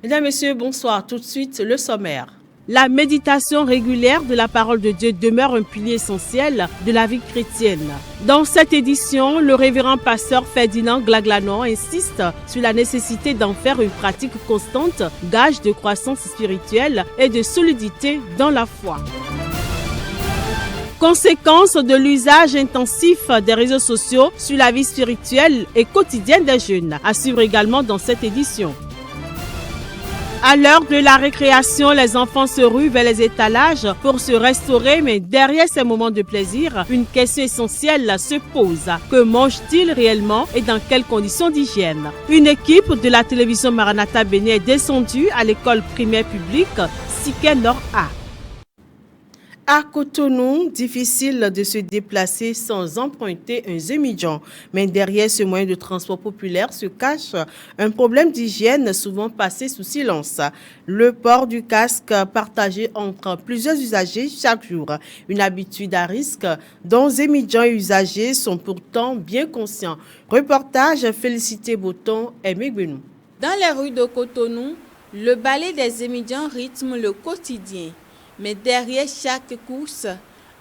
Mesdames, Messieurs, bonsoir. Tout de suite, le sommaire. La méditation régulière de la parole de Dieu demeure un pilier essentiel de la vie chrétienne. Dans cette édition, le révérend pasteur Ferdinand Glaglanon insiste sur la nécessité d'en faire une pratique constante, gage de croissance spirituelle et de solidité dans la foi. Conséquence de l'usage intensif des réseaux sociaux sur la vie spirituelle et quotidienne des jeunes, à suivre également dans cette édition. À l'heure de la récréation, les enfants se ruent vers les étalages pour se restaurer, mais derrière ces moments de plaisir, une question essentielle se pose. Que mangent-ils réellement et dans quelles conditions d'hygiène? Une équipe de la télévision Maranatha Bénin est descendue à l'école primaire publique Siké Nord A. À Cotonou, difficile de se déplacer sans emprunter un Zemidjan. Mais derrière ce moyen de transport populaire se cache un problème d'hygiène souvent passé sous silence. Le port du casque partagé entre plusieurs usagers chaque jour. Une habitude à risque dont Zemidjan et usagers sont pourtant bien conscients. Reportage Félicité Boton et Megbenou. Dans les rues de Cotonou, le balai des Zemidjans rythme le quotidien. Mais derrière chaque course,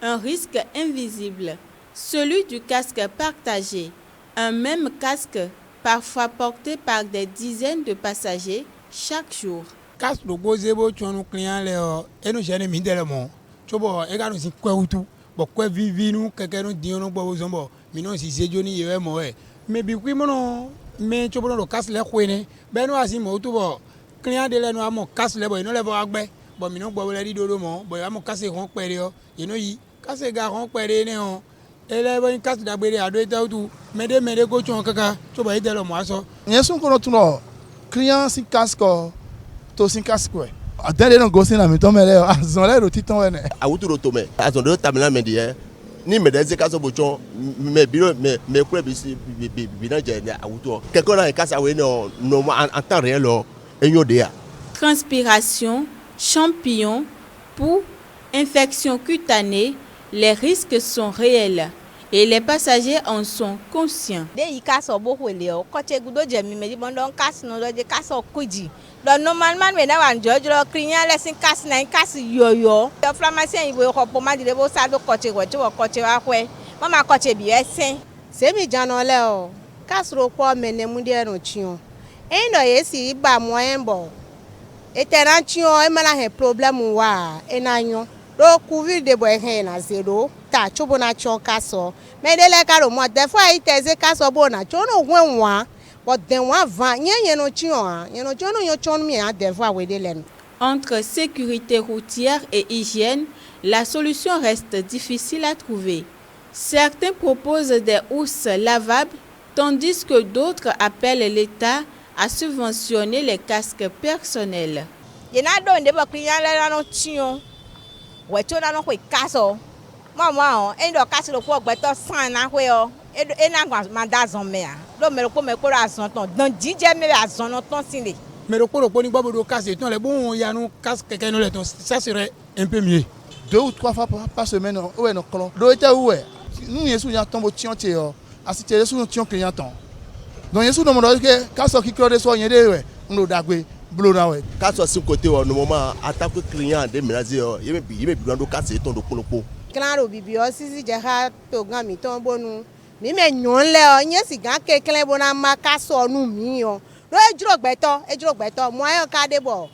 un risque invisible, celui du casque partagé, un même casque parfois porté par des dizaines de passagers chaque jour. Casque le gozebo tu nous client et nous gêne mindellement. Tu vois, et quand nous y quoi ou tout, quoi vivi nous quelqu'un nous dit nous bobo zombo, mais non si c'est Johnny et moi. Mais bien oui mon mais tu vois le casque les couine, ben nous asi mo tout bon. Client de là nous a mon casque les boy nous les voir agbe. Bon mino gbo le di dodo mo bo ya mo kase ron pere yo you know yi kase ga ron pere ne on ele bo kase da gbere ado eta tu mede go chon kaka to ba ite lo mo aso yesun kono tuno client sin casque to sin casque we adele no go sin na mi to mele azon le ro titan we ne awutu ro to me azon do tamina me die ni me deze kaso bo chon me biro me kure bi na je ne awutu keko na kase awe no en temps réel lo enyo de ya Transpiration, champignons, poux, infections cutanées, les risques sont réels et les passagers en sont conscients. Normalement, Éternation, il y a un problème et nanyo. Le couvrir de bois na zéro. Ta chobonation casso. Mais de la caro moi des fois il te casso bona. Chono wenwa. But then one van yen no chio. Yen no chono yo chon mi a des fois we de len. Entre sécurité routière et hygiène, la solution reste difficile à trouver. Certains proposent des housses lavables, tandis que d'autres appellent l'État à subventionner les casques personnels. mais le polo ni bobo do casse ton les bon y a nous casque quelqu'un nous les ça serait un peu mieux 2 ou 3 fois par semaine ouais no kolo do eta ouais nous yesu ya tombo tion te yo asite yesu no tion client ton donc yesu no mo do ke kaso ki klo de so yen de we ndo dagbe blow na we kaso si côté au moment attaque client de menacer yeme bi do casse ton do polopo Claro bibi o sisi je ha to gan mi ton bonu mi me nyon le o yen si gan ke klen bona ma kaso nu mi o lo ejiro gbeto mo ayo ka de bo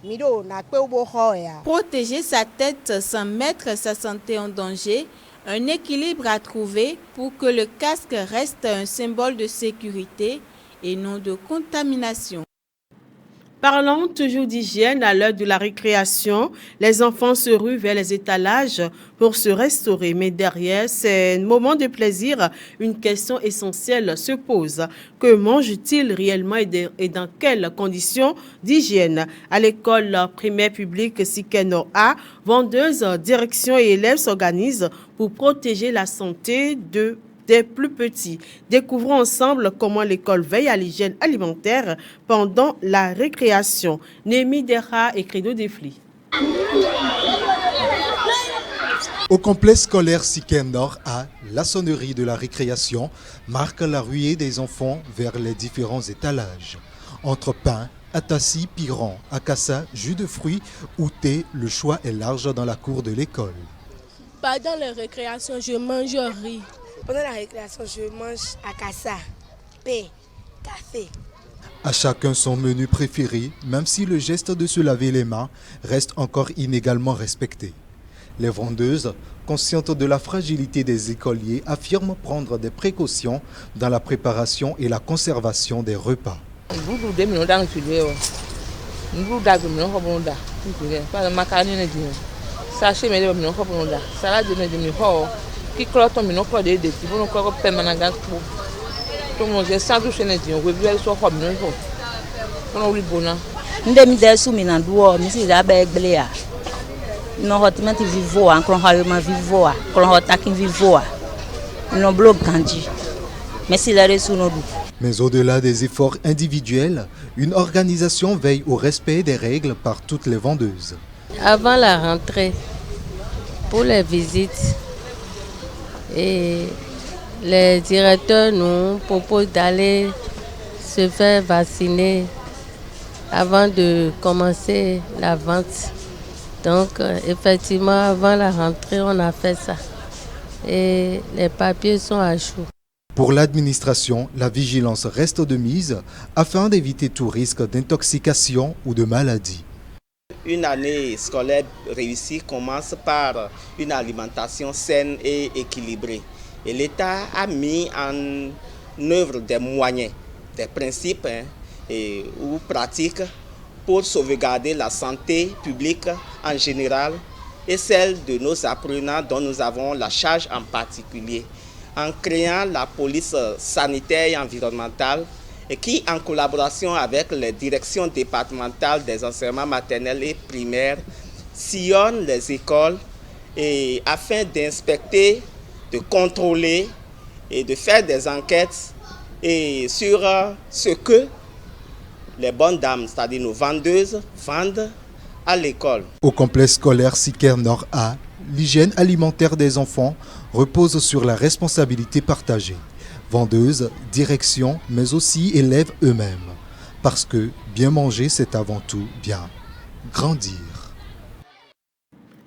mi do na pe obo ho ya. Protéger sa tête sans mettre sa santé en danger, un équilibre à trouver pour que le casque reste un symbole de sécurité et non de contamination. Parlons toujours d'hygiène à l'heure de la récréation. Les enfants se ruent vers les étalages pour se restaurer. Mais derrière ces moments de plaisir, une question essentielle se pose. Que mangent-ils réellement et dans quelles conditions d'hygiène? À l'école primaire publique Siké Nord A, vendeuses, direction et élèves s'organisent pour protéger la santé des plus petits. Découvrons ensemble comment l'école veille à l'hygiène alimentaire pendant la récréation. Némi Dera et Credo Defli. Au complexe scolaire Siké Nord A, la sonnerie de la récréation marque la ruée des enfants vers les différents étalages. Entre pain, atassi, piran, akassa, jus de fruits ou thé, le choix est large dans la cour de l'école. Pendant les récréations, je mange riz. Pendant la récréation, je mange akassa, pain, café. À chacun son menu préféré, même si le geste de se laver les mains reste encore inégalement respecté. Les vendeuses, conscientes de la fragilité des écoliers, affirment prendre des précautions dans la préparation et la conservation des repas. Mais au-delà des efforts individuels, une organisation veille au respect des règles par toutes les vendeuses. Avant la rentrée, pour les visites, et les directeurs nous proposent d'aller se faire vacciner avant de commencer la vente. Donc, effectivement, avant la rentrée, on a fait ça. Et les papiers sont à jour. Pour l'administration, la vigilance reste de mise afin d'éviter tout risque d'intoxication ou de maladie. Une année scolaire réussie commence par une alimentation saine et équilibrée. Et l'État a mis en œuvre des moyens, des principes ou pratiques pour sauvegarder la santé publique en général et celle de nos apprenants dont nous avons la charge en particulier, en créant la police sanitaire et environnementale et qui, en collaboration avec les directions départementales des enseignements maternels et primaires, sillonne les écoles et afin d'inspecter, de contrôler et de faire des enquêtes et sur ce que les bonnes dames, c'est-à-dire nos vendeuses, vendent à l'école. Au complexe scolaire Siker Nord A, l'hygiène alimentaire des enfants repose sur la responsabilité partagée. Vendeuses, direction, mais aussi élèves eux-mêmes. Parce que bien manger, c'est avant tout bien grandir.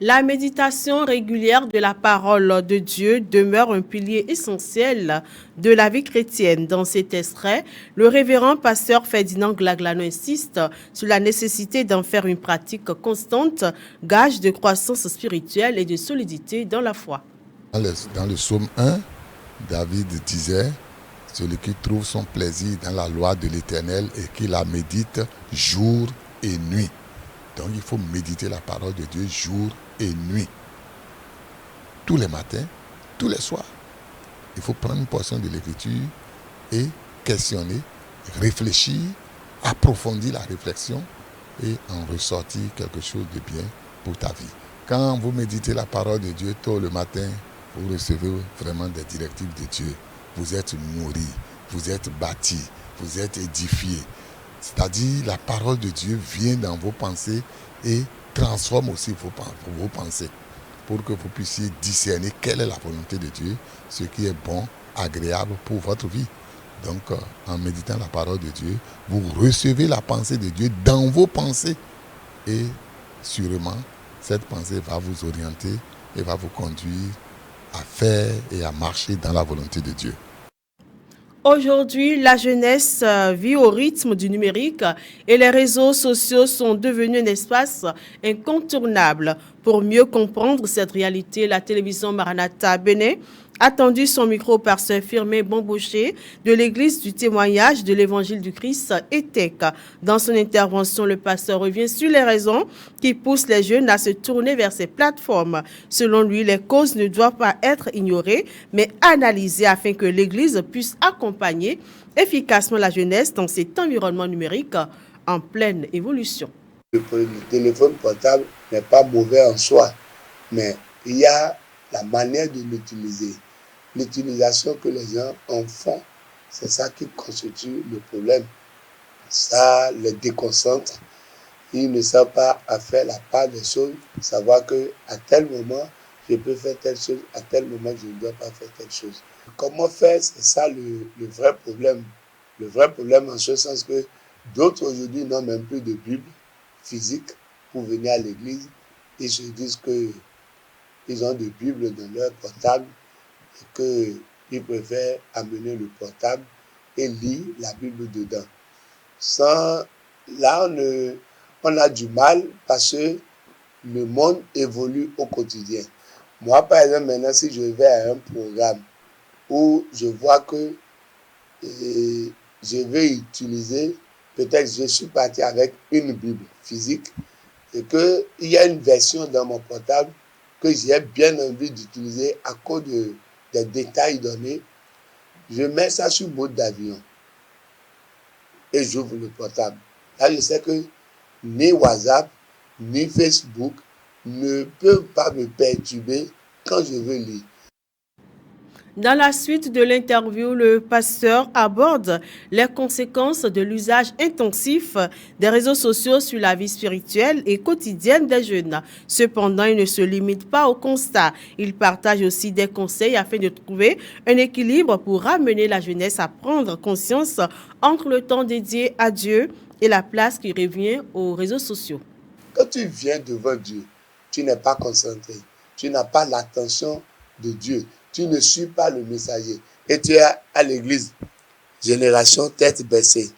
La méditation régulière de la parole de Dieu demeure un pilier essentiel de la vie chrétienne. Dans cet extrait, le révérend pasteur Ferdinand Glaglano insiste sur la nécessité d'en faire une pratique constante, gage de croissance spirituelle et de solidité dans la foi. Dans le psaume 1, David disait « Celui qui trouve son plaisir dans la loi de l'Éternel et qui la médite jour et nuit. » Donc il faut méditer la parole de Dieu jour et nuit. Tous les matins, tous les soirs. Il faut prendre une portion de l'Écriture et questionner, réfléchir, approfondir la réflexion et en ressortir quelque chose de bien pour ta vie. Quand vous méditez la parole de Dieu tôt le matin, vous recevez vraiment des directives de Dieu. Vous êtes nourris, vous êtes bâtis, vous êtes édifiés. C'est-à-dire la parole de Dieu vient dans vos pensées et transforme aussi vos pensées pour que vous puissiez discerner quelle est la volonté de Dieu, ce qui est bon, agréable pour votre vie. Donc, en méditant la parole de Dieu, vous recevez la pensée de Dieu dans vos pensées et sûrement, cette pensée va vous orienter et va vous conduire à faire et à marcher dans la volonté de Dieu. Aujourd'hui, la jeunesse vit au rythme du numérique et les réseaux sociaux sont devenus un espace incontournable. Pour mieux comprendre cette réalité, la télévision Maranatha Bénin a tendu son micro par Sœur Firmin Bonboucher de l'église du témoignage de l'évangile du Christ ETEC. Dans son intervention, le pasteur revient sur les raisons qui poussent les jeunes à se tourner vers ces plateformes. Selon lui, les causes ne doivent pas être ignorées, mais analysées afin que l'église puisse accompagner efficacement la jeunesse dans cet environnement numérique en pleine évolution. Le téléphone portable n'est pas mauvais en soi, mais il y a la manière de l'utiliser. L'utilisation que les gens en font, c'est ça qui constitue le problème. Ça les déconcentre. Ils ne savent pas à faire la part des choses, savoir qu'à tel moment, je peux faire telle chose, à tel moment, je ne dois pas faire telle chose. Comment faire, c'est ça le vrai problème. Le vrai problème en ce sens que D'autres aujourd'hui n'ont même plus de Bible physique pour venir à l'église. Ils se disent qu'ils ont des Bibles dans leur portable et qu'ils préfèrent amener le portable et lire la Bible dedans. Là, on a du mal parce que le monde évolue au quotidien. Moi, par exemple, maintenant, si je vais à un programme où je vois que je vais utiliser, peut-être je suis parti avec une Bible physique et qu'il y a une version dans mon portable que j'ai bien envie d'utiliser à cause des détails donnés, je mets ça sur mode d'avion et j'ouvre le portable. Là, je sais que ni WhatsApp, ni Facebook ne peuvent pas me perturber quand je veux lire. Dans la suite de l'interview, le pasteur aborde les conséquences de l'usage intensif des réseaux sociaux sur la vie spirituelle et quotidienne des jeunes. Cependant, il ne se limite pas au constat. Il partage aussi des conseils afin de trouver un équilibre pour ramener la jeunesse à prendre conscience entre le temps dédié à Dieu et la place qui revient aux réseaux sociaux. Quand tu viens devant Dieu, tu n'es pas concentré. Tu n'as pas l'attention de Dieu. Tu ne suis pas le messager. Et tu es à l'église, génération tête baissée.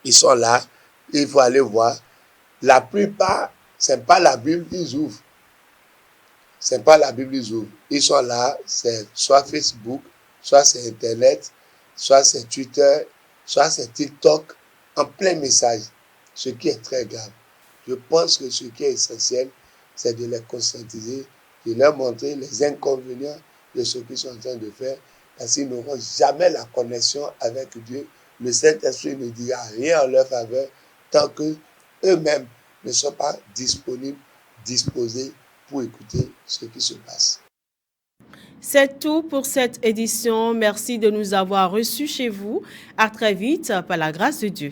Ils sont là, il faut aller voir. La plupart, ce n'est pas la Bible qu'ils ouvrent. Ce n'est pas la Bible qu'ils ouvrent. Ils sont là, c'est soit Facebook, soit c'est Internet, soit c'est Twitter, soit c'est TikTok, en plein message. Ce qui est très grave. Je pense que ce qui est essentiel, c'est de les conscientiser, de leur montrer les inconvénients de ce qu'ils sont en train de faire, parce qu'ils n'auront jamais la connexion avec Dieu. Le Saint-Esprit ne dira rien en leur faveur tant qu'eux-mêmes ne sont pas disponibles, disposés pour écouter ce qui se passe. C'est tout pour cette édition. Merci de nous avoir reçus chez vous. À très vite par la grâce de Dieu.